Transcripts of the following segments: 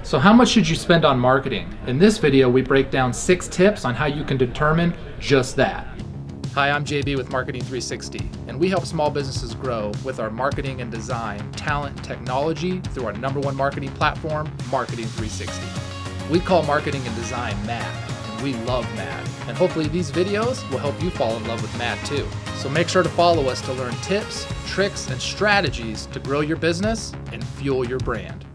So how much should you spend on marketing? In this video, we break down 6 tips on how you can determine just that. Hi, I'm JB with Marketing 360, and we help small businesses grow with our marketing and design, talent, and technology through our #1 marketing platform, Marketing 360. We call marketing and design mad, and we love mad. And hopefully these videos will help you fall in love with mad too. So make sure to follow us to learn tips, tricks, and strategies to grow your business and fuel your brand.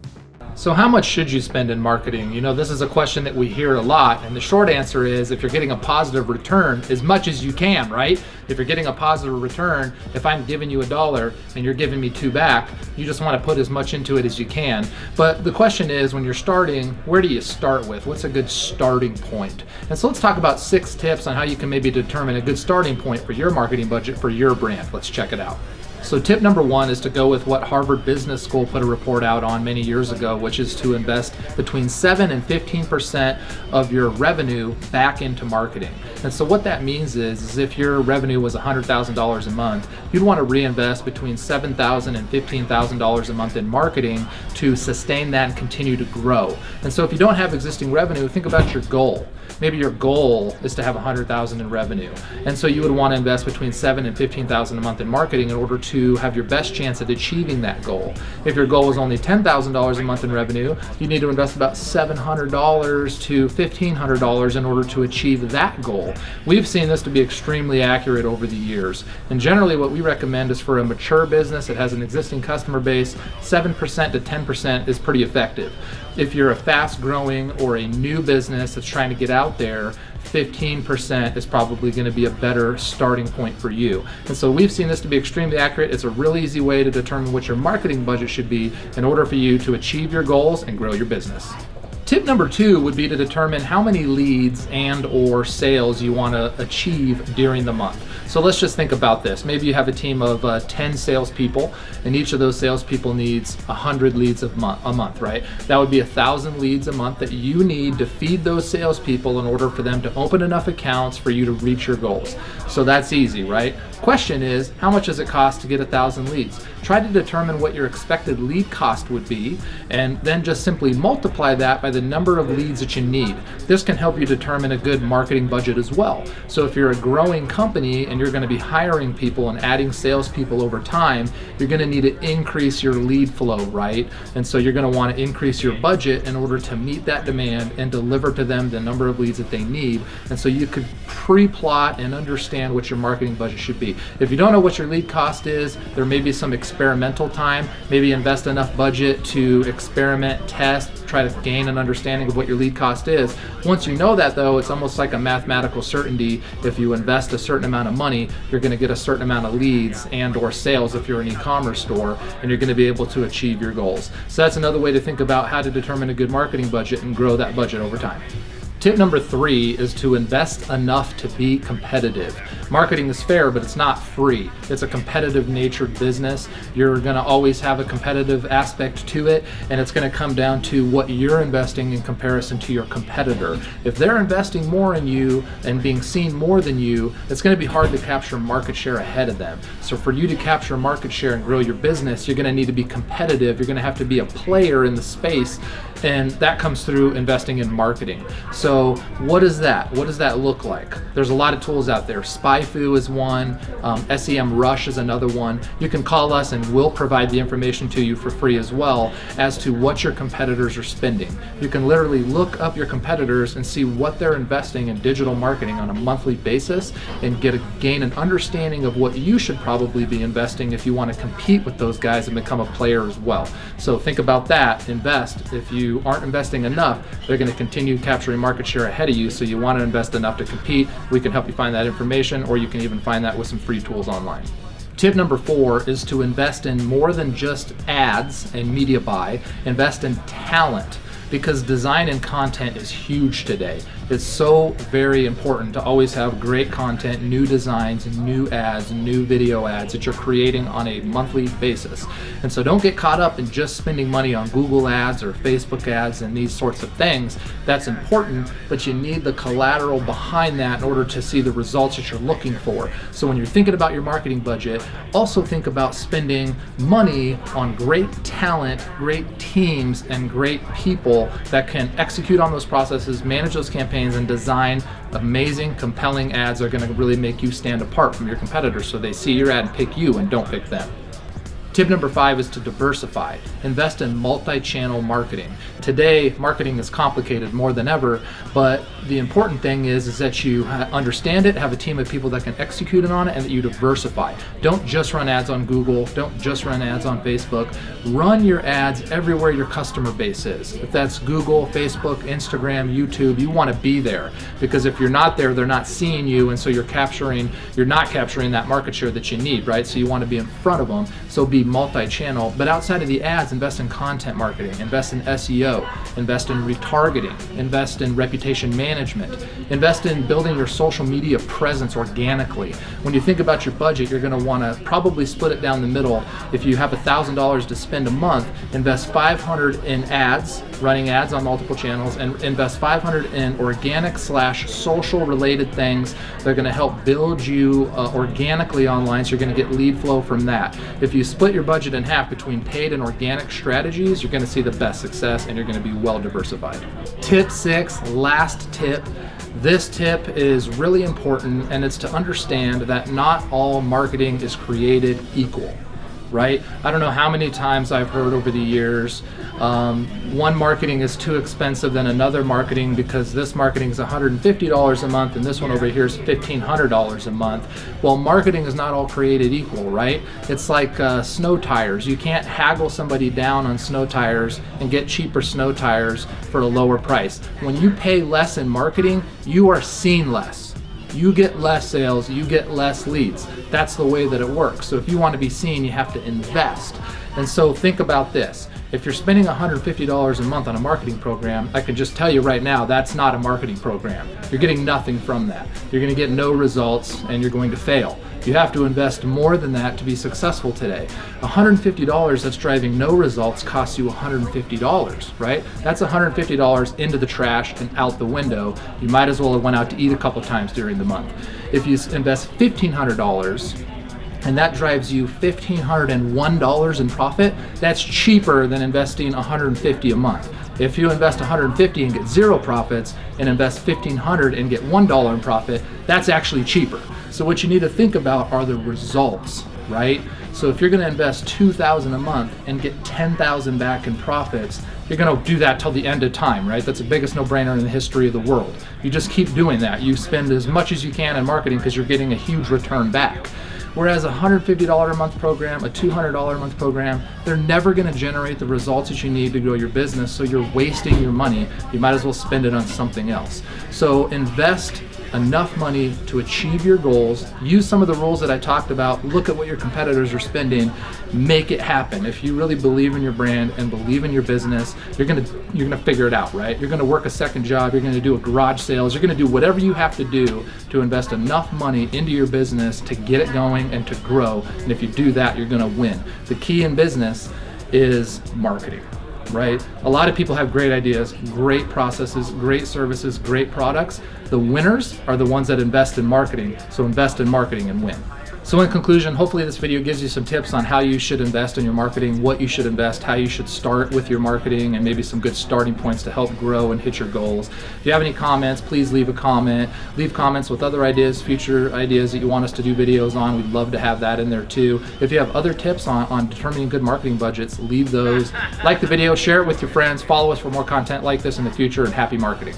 So how much should you spend in marketing? You know, this is a question that we hear a lot, and the short answer is if you're getting a positive return, as much as you can, right? If you're getting a positive return, if I'm giving you $1 and you're giving me 2 back, you just want to put as much into it as you can. But the question is, when you're starting, where do you start with? What's a good starting point? And so let's talk about 6 tips on how you can maybe determine a good starting point for your marketing budget for your brand. Let's check it out. So tip number 1 is to go with what Harvard Business School put a report out on many years ago, which is to invest between 7 and 15% of your revenue back into marketing. And so what that means is if your revenue was $100,000 a month, you'd want to reinvest between $7,000 and $15,000 a month in marketing to sustain that and continue to grow. And so if you don't have existing revenue, think about your goal. Maybe your goal is to have $100,000 in revenue. And so you would want to invest between $7,000 and $15,000 a month in marketing in order to have your best chance at achieving that goal. If your goal is only $10,000 a month in revenue, you need to invest about $700 to $1,500 in order to achieve that goal. We've seen this to be extremely accurate over the years. And generally what we recommend is for a mature business that has an existing customer base, 7% to 10% is pretty effective. If you're a fast growing or a new business that's trying to get out there, 15% is probably going to be a better starting point for you. And so we've seen this to be extremely accurate. It's a really easy way to determine what your marketing budget should be in order for you to achieve your goals and grow your business. Tip number 2 would be to determine how many leads and or sales you want to achieve during the month. So let's just think about this. Maybe you have a team of 10 salespeople, and each of those salespeople needs 100 leads a month, right? That would be 1,000 leads a month that you need to feed those salespeople in order for them to open enough accounts for you to reach your goals. So that's easy, right? Question is, how much does it cost to get 1,000 leads? Try to determine what your expected lead cost would be, and then just simply multiply that by the number of leads that you need. This can help you determine a good marketing budget as well. So if you're a growing company and you're going to be hiring people and adding salespeople over time, you're going to need to increase your lead flow, right? And so you're going to want to increase your budget in order to meet that demand and deliver to them the number of leads that they need. And so you could pre-plot and understand what your marketing budget should be. If you don't know what your lead cost is, there may be some experimental time. Maybe invest enough budget to experiment, test, try to gain an understanding of what your lead cost is. Once you know that though, it's almost like a mathematical certainty. If you invest a certain amount of money, you're going to get a certain amount of leads and or sales if you're an e-commerce store, and you're going to be able to achieve your goals. So that's another way to think about how to determine a good marketing budget and grow that budget over time. Tip number 3 is to invest enough to be competitive. Marketing is fair, but it's not free. It's a competitive natured business. You're going to always have a competitive aspect to it, and it's going to come down to what you're investing in comparison to your competitor. If they're investing more in you and being seen more than you, it's going to be hard to capture market share ahead of them. So for you to capture market share and grow your business, you're going to need to be competitive. You're going to have to be a player in the space, and that comes through investing in marketing. So what is that? What does that look like? There's a lot of tools out there. Spyfu is one. SEMrush is another one. You can call us and we'll provide the information to you for free as well as to what your competitors are spending. You can literally look up your competitors and see what they're investing in digital marketing on a monthly basis and gain an understanding of what you should probably be investing if you want to compete with those guys and become a player as well. So think about that. Invest. If you aren't investing enough, they're going to continue capturing market share ahead of you, so you want to invest enough to compete. We can help you find that information, or you can even find that with some free tools online. Tip number 4 is to invest in more than just ads and media buy. Invest in talent, because design and content is huge today. It's so very important to always have great content, new designs, new ads, new video ads that you're creating on a monthly basis. And so don't get caught up in just spending money on Google ads or Facebook ads and these sorts of things. That's important, but you need the collateral behind that in order to see the results that you're looking for. So when you're thinking about your marketing budget, also think about spending money on great talent, great teams, and great people that can execute on those processes, manage those campaigns, and design amazing, compelling ads that are going to really make you stand apart from your competitors so they see your ad and pick you and don't pick them. Tip number 5 is to diversify. Invest in multi-channel marketing. Today, marketing is complicated more than ever, but the important thing is that you understand it, have a team of people that can execute on it, and that you diversify. Don't just run ads on Google, don't just run ads on Facebook. Run your ads everywhere your customer base is. If that's Google, Facebook, Instagram, YouTube, you want to be there, because if you're not there, they're not seeing you, and so you're not capturing that market share that you need, right? So you want to be in front of them. So be multi-channel, but outside of the ads, invest in content marketing, invest in SEO, invest in retargeting, invest in reputation management, invest in building your social media presence organically. When you think about your budget, you're going to want to probably split it down the middle. If you have $1,000 to spend a month, invest $500 in ads, running ads on multiple channels, and invest $500 in organic/social related things that are going to help build you organically online, so you're going to get lead flow from that. If you split your budget in half between paid and organic strategies, you're going to see the best success and you're going to be well diversified. Tip 6, last tip. This tip is really important, and it's to understand that not all marketing is created equal. Right? I don't know how many times I've heard over the years, one marketing is too expensive than another marketing because this marketing is $150 a month and this one over here is $1,500 a month. Well, marketing is not all created equal, right? It's like snow tires. You can't haggle somebody down on snow tires and get cheaper snow tires for a lower price. When you pay less in marketing, you are seen less. You get less sales, you get less leads. That's the way that it works. So if you want to be seen, you have to invest. And so think about this. If you're spending $150 a month on a marketing program, I can just tell you right now, that's not a marketing program. You're getting nothing from that. You're going to get no results and you're going to fail. You have to invest more than that to be successful today. $150 that's driving no results costs you $150, right? That's $150 into the trash and out the window. You might as well have went out to eat a couple times during the month. If you invest $1,500 and that drives you $1,501 in profit, that's cheaper than investing $150 a month. If you invest $150 and get zero profits and invest $1,500 and get $1 in profit, that's actually cheaper. So what you need to think about are the results, right? So if you're going to invest $2,000 a month and get $10,000 back in profits, you're going to do that till the end of time, right? That's the biggest no-brainer in the history of the world. You just keep doing that. You spend as much as you can in marketing because you're getting a huge return back. Whereas a $150 a month program, a $200 a month program, they're never going to generate the results that you need to grow your business, so you're wasting your money. You might as well spend it on something else. So invest enough money to achieve your goals. Use some of the rules that I talked about. Look at what your competitors are spending. Make it happen. If you really believe in your brand and believe in your business, you're gonna figure it out, right? You're gonna work a second job. You're gonna do a garage sales. You're gonna do whatever you have to do to invest enough money into your business to get it going and to grow. And if you do that, you're gonna win. The key in business is marketing. Right? A lot of people have great ideas, great processes, great services, great products. The winners are the ones that invest in marketing. So invest in marketing and win. So in conclusion, hopefully this video gives you some tips on how you should invest in your marketing, what you should invest, how you should start with your marketing, and maybe some good starting points to help grow and hit your goals. If you have any comments, please leave a comment. Leave comments with other ideas, future ideas that you want us to do videos on. We'd love to have that in there too. If you have other tips on determining good marketing budgets, leave those. Like the video, share it with your friends, follow us for more content like this in the future, and happy marketing.